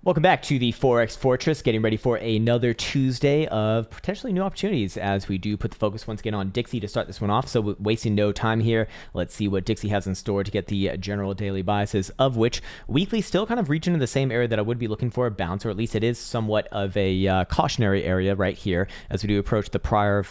Welcome back to the Forex Fortress, getting ready for another Tuesday of potentially new opportunities as we do put the focus once again on Dixie to start this one off. So wasting no time here, let's see what Dixie has in store to get the general daily biases, of which weekly still kind of reaching in the same area that I would be looking for a bounce, or at least it is somewhat of a cautionary area right here as we do approach the prior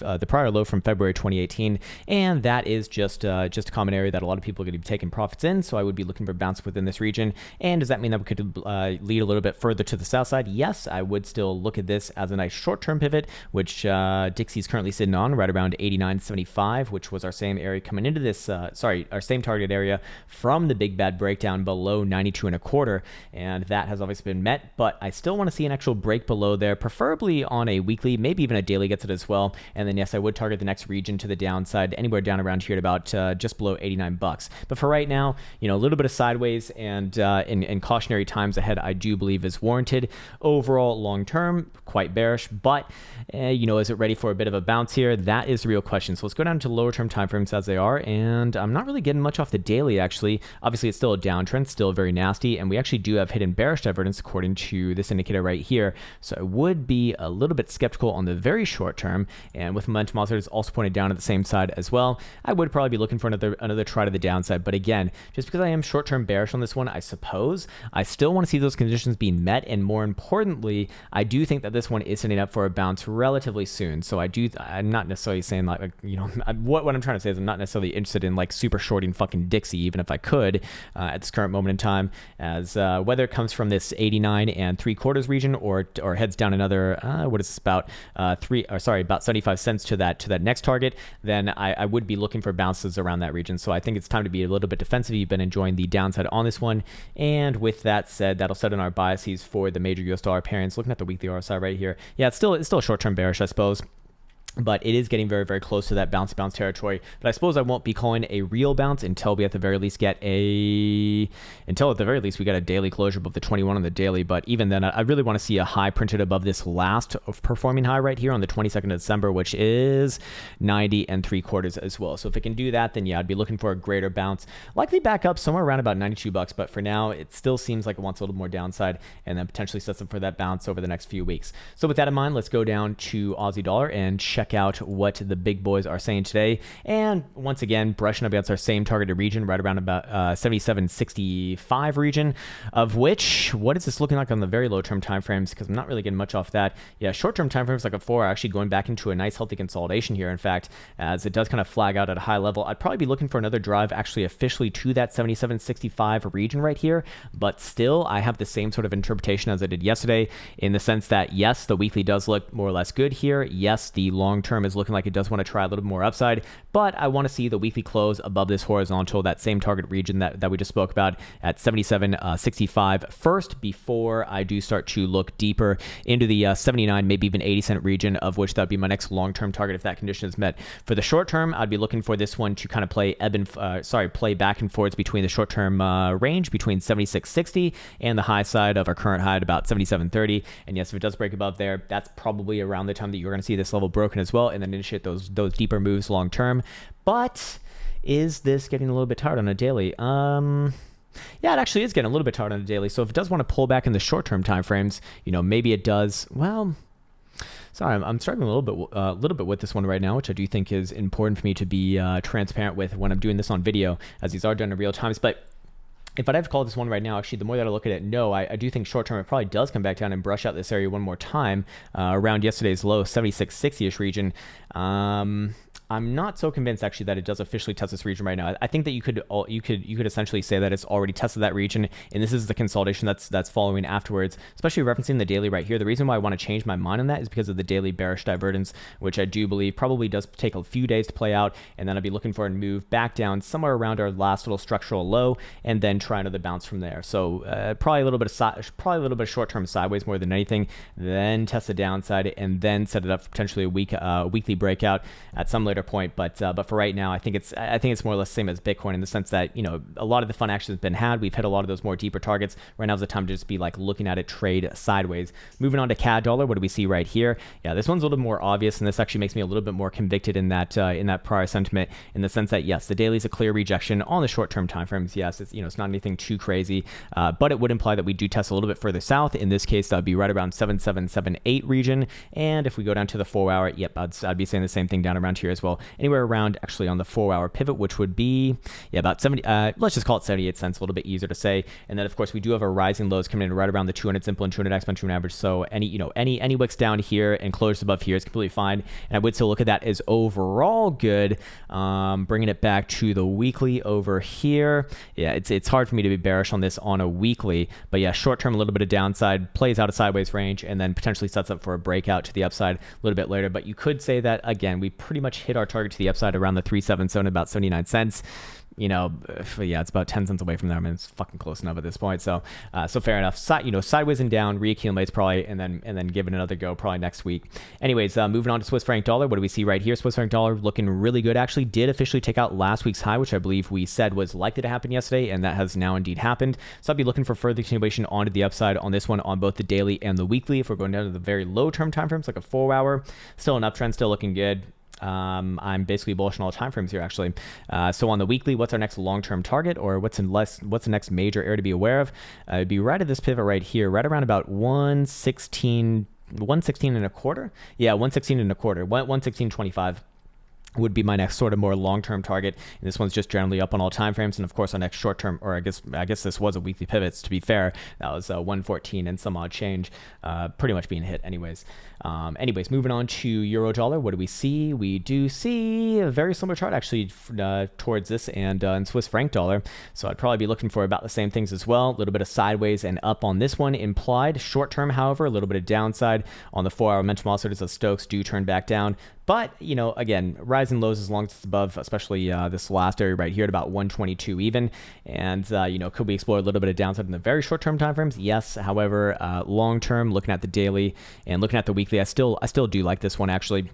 low from February 2018, and that is just a common area that a lot of people are going to be taking profits in. So I would be looking for a bounce within this region. And does that mean that we could lead a little bit further to the south side? Yes, I would still look at this as a nice short-term pivot, which Dixie's currently sitting on right around 89.75, which was our same area coming into this, our same target area from the big bad breakdown below 92.25, and that has obviously been met, but I still want to see an actual break below there, preferably on a weekly, maybe even a daily gets it as well. And then yes, I would target the next region to the downside, anywhere down around here at about just below 89 bucks. But for right now, a little bit of sideways and in cautionary times ahead, I do believe is warranted. Overall, long term, quite bearish, but is it ready for a bit of a bounce here? That is the real question. So let's go down to lower term timeframes as they are, and I'm not really getting much off the daily actually. Obviously, it's still a downtrend, still very nasty, and we actually do have hidden bearish divergence according to this indicator right here. So I would be a little bit skeptical on the very short term, and with momentum oscillators also pointed down at the same side as well, I would probably be looking for another try to the downside. But again, just because I am short term bearish on this one, I suppose I still want to see those conditions being met, and more importantly, I do think that this one is setting up for a bounce relatively soon. So I'm not necessarily saying what I'm trying to say is I'm not necessarily interested in like super shorting fucking Dixie, even if I could at this current moment in time, as whether it comes from this 89.75 region or heads down another what is this, about about 75 cents to that next target, then I would be looking for bounces around that region. So I think it's time to be a little bit defensive. You've been enjoying the downside on this one, and with that said, that'll set in our biases for the major US dollar pairings. Looking at the weekly RSI right here, yeah, it's still short-term bearish, I suppose, but it is getting very, very close to that bounce territory. But I suppose I won't be calling a real bounce until we at the very least we get a daily closure above the 21 on the daily. But even then, I really want to see a high printed above this last performing high right here on the 22nd of December, which is 90.75 as well. So if it can do that, then yeah, I'd be looking for a greater bounce, likely back up somewhere around about 92 bucks. But for now, it still seems like it wants a little more downside, and then potentially sets up for that bounce over the next few weeks. So with that in mind, let's go down to Aussie dollar and check out what the big boys are saying today. And once again, brushing up against our same targeted region right around about 77.65 region, of which, what is this looking like on the very low term time frames? Because I'm not really getting much off that. Yeah, short term time frames like a 4 are actually going back into a nice healthy consolidation here. In fact, as it does kind of flag out at a high level, I'd probably be looking for another drive actually officially to that 77.65 region right here. But still, I have the same sort of interpretation as I did yesterday, in the sense that yes, the weekly does look more or less good here. Yes, the long term is looking like it does want to try a little more upside, but I want to see the weekly close above this horizontal, that same target region that we just spoke about at 77.65 first, before I do start to look deeper into the 79, maybe even 80 cent region, of which that would be my next long-term target if that condition is met. For the short term, I'd be looking for this one to kind of play play back and forth between the short-term range between 76.60 and the high side of our current high at about 77.30. And yes, if it does break above there, that's probably around the time that you're going to see this level broken as well, and then initiate those deeper moves long term. But is this getting a little bit tired on a daily? Yeah, it actually is getting a little bit tired on a daily. So if it does want to pull back in the short term time frames, maybe it does. Well, sorry, I'm struggling a little bit with this one right now, which I do think is important for me to be transparent with when I'm doing this on video, as these are done in real times. But if I'd have to call this one right now, actually, the more that I look at it, no, I do think short term it probably does come back down and brush out this area one more time around yesterday's low, 76.60-ish region. I'm not so convinced actually that it does officially test this region right now. I think that you could essentially say that it's already tested that region, and this is the consolidation that's following afterwards, especially referencing the daily right here. The reason why I want to change my mind on that is because of the daily bearish divergence, which I do believe probably does take a few days to play out, and then I'll be looking for a move back down somewhere around our last little structural low, and then try another bounce from there. So probably a little bit of short-term sideways more than anything, then test the downside, and then set it up for potentially a weekly breakout at some later point. But for right now, I think it's more or less the same as Bitcoin, in the sense that a lot of the fun action has been had. We've hit a lot of those more deeper targets. Right now is the time to just be like looking at it trade sideways. Moving on to Cad Dollar, what do we see right here? Yeah, this one's a little bit more obvious, and this actually makes me a little bit more convicted in that prior sentiment, in the sense that yes, the daily is a clear rejection on the short-term time frames. Yes, it's it's not anything too crazy, but it would imply that we do test a little bit further south. In this case, that would be right around 7778 region. And if we go down to the 4-hour, yep, I'd be saying the same thing down around here as well. Anywhere around actually on the 4-hour pivot, which would be, yeah, about 70, let's just call it 78 cents, a little bit easier to say. And then of course we do have our rising lows coming in right around the 200 simple and 200 exponential average. So any wicks down here and closures above here is completely fine. And I would still look at that as overall good. Bringing it back to the weekly over here. Yeah, it's hard for me to be bearish on this on a weekly, but yeah, short term, a little bit of downside, plays out a sideways range, and then potentially sets up for a breakout to the upside a little bit later. But you could say that, again, we pretty much hit our target to the upside around the 377, about 79 cents. Yeah, it's about 10 cents away from there. I mean, it's fucking close enough at this point. So fair enough. Sideways and down, reaccumulates probably, and then give it another go probably next week. Anyways, moving on to Swiss franc dollar. What do we see right here? Swiss franc dollar looking really good. Actually, did officially take out last week's high, which I believe we said was likely to happen yesterday, and that has now indeed happened. So I'd be looking for further continuation onto the upside on this one on both the daily and the weekly. If we're going down to the very low term time frames, like a 4-hour, still an uptrend, still looking good. I'm basically bullish on all time frames here, actually. So on the weekly, what's our next long-term target, or what's the next major area to be aware of? It'd be right at this pivot right here, right around about 116 and a quarter. Yeah, 116 and a quarter, 116.25. Would be my next sort of more long-term target. And this one's just generally up on all time frames. And of course, our next short-term, or I guess this was a weekly pivot. To be fair, that was 114 and some odd change, pretty much being hit anyways. Moving on to euro dollar. What do we see? We do see a very similar chart actually towards this and in Swiss franc dollar. So I'd probably be looking for about the same things as well. A little bit of sideways and up on this one implied. Short-term, however, a little bit of downside on the 4-hour momentum oscillators as Stokes do turn back down. But, again, rising lows as long as it's above, especially this last area right here at about 122 even. And, could we explore a little bit of downside in the very short-term time frames? Yes. However, long-term, looking at the daily and looking at the weekly, I still do like this one, actually.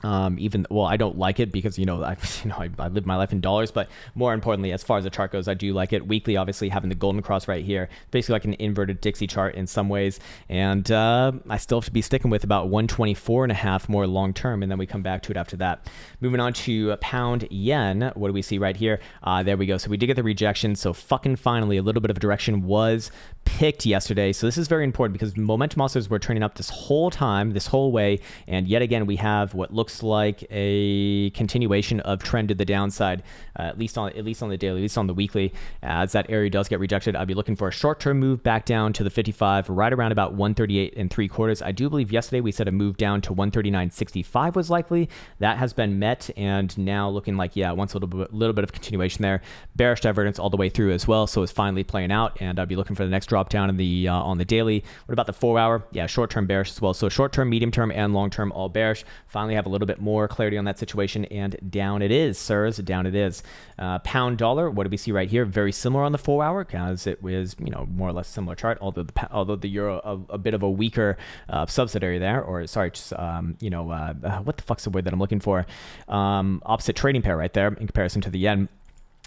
I don't like it because, I live my life in dollars, but more importantly, as far as the chart goes, I do like it. Weekly, obviously having the golden cross right here, basically like an inverted Dixie chart in some ways. And, I still have to be sticking with about 124.5 more long term. And then we come back to it after that. Moving on to pound yen. What do we see right here? There we go. So we did get the rejection. So fucking finally, a little bit of direction was picked yesterday. So this is very important because momentum oscillators were turning up this whole time, this whole way. And yet again, we have what looks like a continuation of trend to the downside, at least on the daily, at least on the weekly. As that area does get rejected, I'd be looking for a short-term move back down to the 55, right around about 138 3/4. I do believe yesterday we said a move down to 139.65 was likely. That has been met, and now looking like, yeah, it wants a little bit of continuation there. Bearish divergence all the way through as well, so it's finally playing out, and I'd be looking for the next drop down in the on the daily. What about the 4-hour? Yeah, short-term bearish as well. So short-term, medium-term, and long-term all bearish. Finally have a little bit more clarity on that situation, and down it is, sirs, down it is. Pound dollar, what do we see right here? Very similar on the 4-hour, as it was, more or less similar chart, although the euro a bit of a weaker subsidiary there, or sorry, just, what the fuck's the word that I'm looking for? Opposite trading pair right there in comparison to the yen.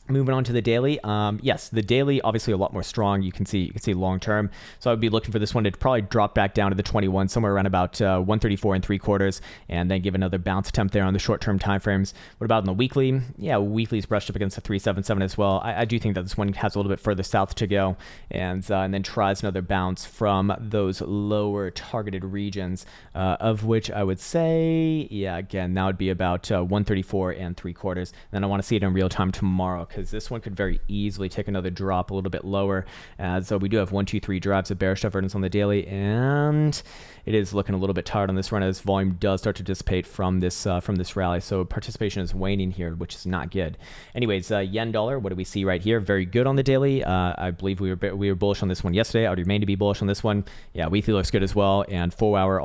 Moving on to the daily, yes, the daily obviously a lot more strong. You can see long term. So I would be looking for this one to probably drop back down to the 21, somewhere around about 134 3/4, and then give another bounce attempt there on the short term time frames. What about in the weekly? Yeah, weekly's brushed up against the 377 as well. I do think that this one has a little bit further south to go, and then tries another bounce from those lower targeted regions, of which I would say, yeah, again, that would be about 134 3/4. Then I want to see it in real time tomorrow, because this one could very easily take another drop a little bit lower. So we do have 1, 2, 3 drives of bearish divergence on the daily, and it is looking a little bit tired on this run as volume does start to dissipate from this rally. So participation is waning here, which is not good. Anyways, yen dollar, what do we see right here? Very good on the daily. I believe we were bullish on this one yesterday. I would remain to be bullish on this one. Yeah, weekly looks good as well, and 4-hour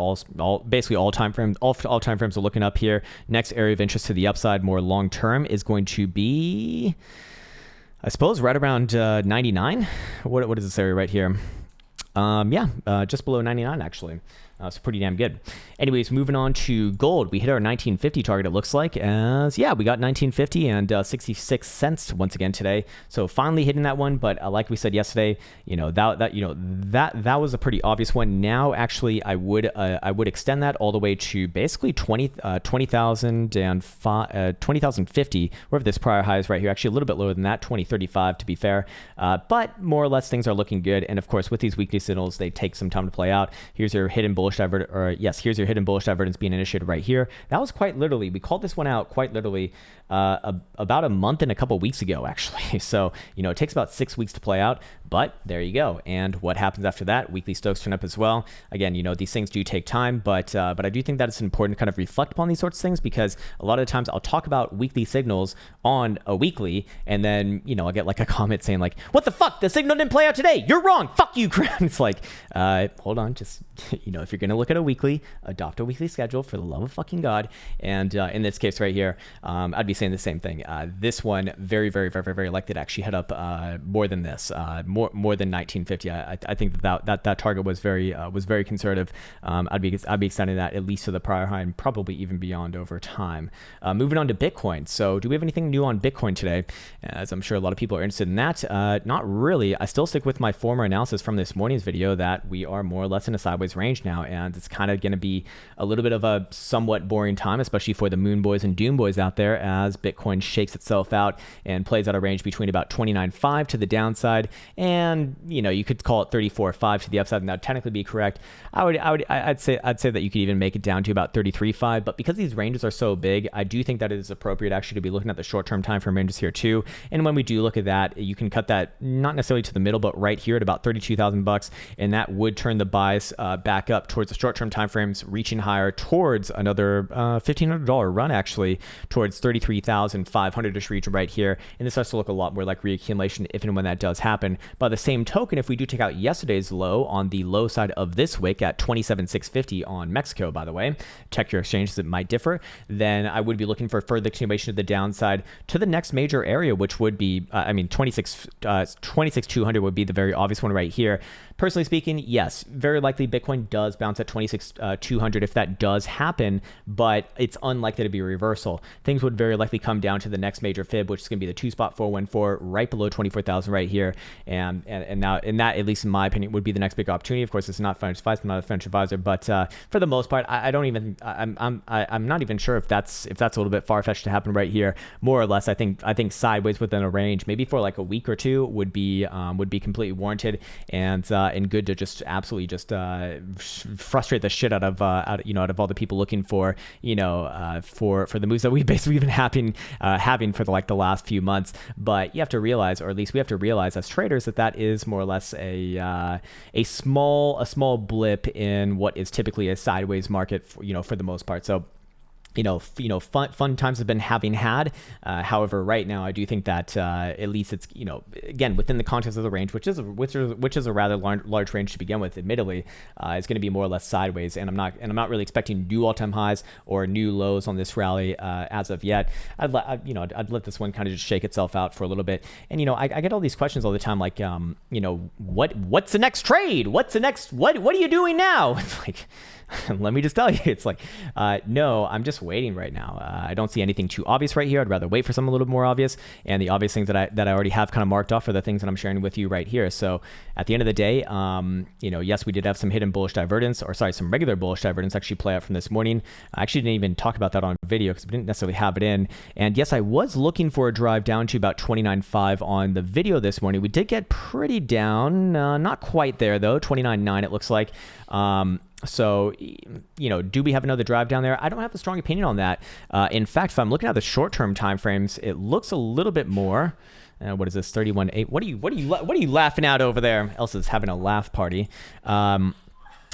basically all time frames are looking up here. Next area of interest to the upside, more long term, is going to be, I suppose, right around 99. What is this area right here? Yeah, just below 99 actually. So pretty damn good. Anyways, moving on to gold. We hit our 1950 target, it looks like, as yeah, we got 1950 and 66 cents once again today. So finally hitting that one, but like we said yesterday, that was a pretty obvious one. Now actually I would extend that all the way to basically 20,050, wherever this prior high is right here. Actually a little bit lower than that, 2035 to be fair. But more or less things are looking good. And of course with these weekly signals, they take some time to play out. Here's your hidden bullish divergence, or yes, here's your hidden bullish divergence being initiated right here. That was quite literally, we called this one out quite literally about a month and a couple weeks ago actually. So it takes about 6 weeks to play out, but there you go. And what happens after that? Weekly Stokes turn up as well. Again, these things do take time, but I do think that it's important to kind of reflect upon these sorts of things, because a lot of the times I'll talk about weekly signals on a weekly, and then I'll get like a comment saying like, what the fuck, the signal didn't play out today, you're wrong, fuck you. It's like, hold on, just if you're gonna look at a weekly, adopt a weekly schedule for the love of fucking God. And in this case right here, I'd be saying the same thing. This one very, very, very, very, very likely to actually head up more than this, more than 1950. I think that target was very conservative. I'd be extending that at least to the prior high and probably even beyond over time. Moving on to Bitcoin. So do we have anything new on Bitcoin today? As I'm sure a lot of people are interested in that. Not really. I still stick with my former analysis from this morning's video that we are more or less in a sideways range now, and it's kind of going to be a little bit of a somewhat boring time, especially for the moon boys and doom boys out there, as Bitcoin shakes itself out and plays out a range between about 29.5 to the downside, and you could call it 34.5 to the upside, and that would technically be correct. I'd say that you could even make it down to about 33.5, but because these ranges are so big, I do think that it is appropriate actually to be looking at the short-term time frame ranges here too. And when we do look at that, you can cut that not necessarily to the middle, but right here at about $32,000, and that would turn the bias back up towards the short-term time frames, reaching higher towards another $1,500 run actually towards 33,500-ish region right here. And this starts to look a lot more like reaccumulation if and when that does happen. By the same token, if we do take out yesterday's low on the low side of this wick at 27,650 on Mexico, by the way, check your exchanges, it might differ, then I would be looking for further continuation of the downside to the next major area, which would be 26,200 would be the very obvious one right here. Personally speaking, yes, very likely Bitcoin does bounce at 26,200 if that does happen, but it's unlikely to be a reversal. Things would very likely come down to the next major fib, which is going to be the 2.414 right below 24,000 right here, and now that, at least in my opinion, would be the next big opportunity. Of course, it's not financial advice, I'm not a financial advisor, but for the most part, I'm not even sure if that's a little bit far-fetched to happen right here. More or less, I think sideways within a range, maybe for like a week or two, would be completely warranted, and good to just absolutely just frustrate the shit out of all the people looking for for the moves that we've basically been having for the last few months. But you have to realize, or at least we have to realize as traders, that is more or less a small blip in what is typically a sideways market for the most part. So fun times have been having had. However, right now, I do think that at least it's again within the context of the range, which is a rather large range to begin with. Admittedly, it's going to be more or less sideways, and I'm not really expecting new all-time highs or new lows on this rally as of yet. I'd let this one kind of just shake itself out for a little bit. And I get all these questions all the time, like what's the next trade? What's the next? What are you doing now? It's like, let me just tell you, it's like, no, I'm just waiting right now. I don't see anything too obvious right here. I'd rather wait for something a little more obvious. And the obvious things that I already have kind of marked off are the things that I'm sharing with you right here. So at the end of the day, yes, we did have some hidden bullish divergence, or sorry, some regular bullish divergence actually play out from this morning. I actually didn't even talk about that on video because we didn't necessarily have it in. And yes, I was looking for a drive down to about 29.5 on the video this morning. We did get pretty down, not quite there though, 29.9 it looks like. So, do we have another drive down there? I don't have a strong opinion on that. In fact, if I'm looking at the short-term time frames, it looks a little bit more. What is this? 31.8. What are you laughing at over there? Elsa's having a laugh party. I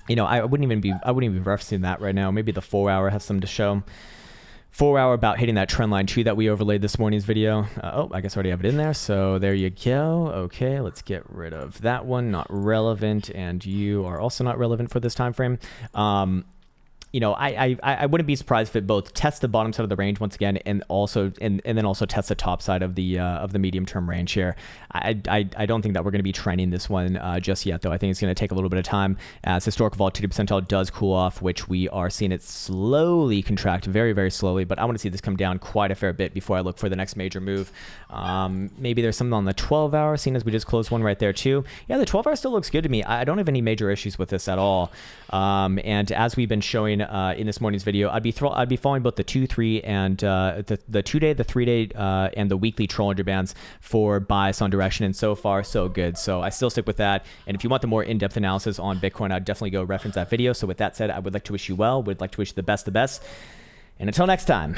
wouldn't even be referencing that right now. Maybe the 4 hour has some to show. 4 hour about hitting that trend line 2 that we overlaid this morning's video. I guess I already have it in there. So there you go. Okay, let's get rid of that one. Not relevant, and you are also not relevant for this time frame. you know, I wouldn't be surprised if it both tests the bottom side of the range once again, and also and then also tests the top side of the medium term range here. I don't think that we're going to be trending this one just yet, though. I think it's going to take a little bit of time as historical volatility percentile does cool off, which we are seeing it slowly contract, very, very slowly. But I want to see this come down quite a fair bit before I look for the next major move. Maybe there's something on the 12-hour, seeing as we just closed one right there too. Yeah, the 12-hour still looks good to me. I don't have any major issues with this at all. And as we've been showing in this morning's video, I'd be following both the 2, 3, and the 2-day, the 3-day, and the weekly Bollinger Bands for bias on direction, and so far so good. So I still stick with that. And if you want the more in-depth analysis on Bitcoin, I'd definitely go reference that video. So with that said, I would like to wish you well. Would like to wish you the best. And until next time.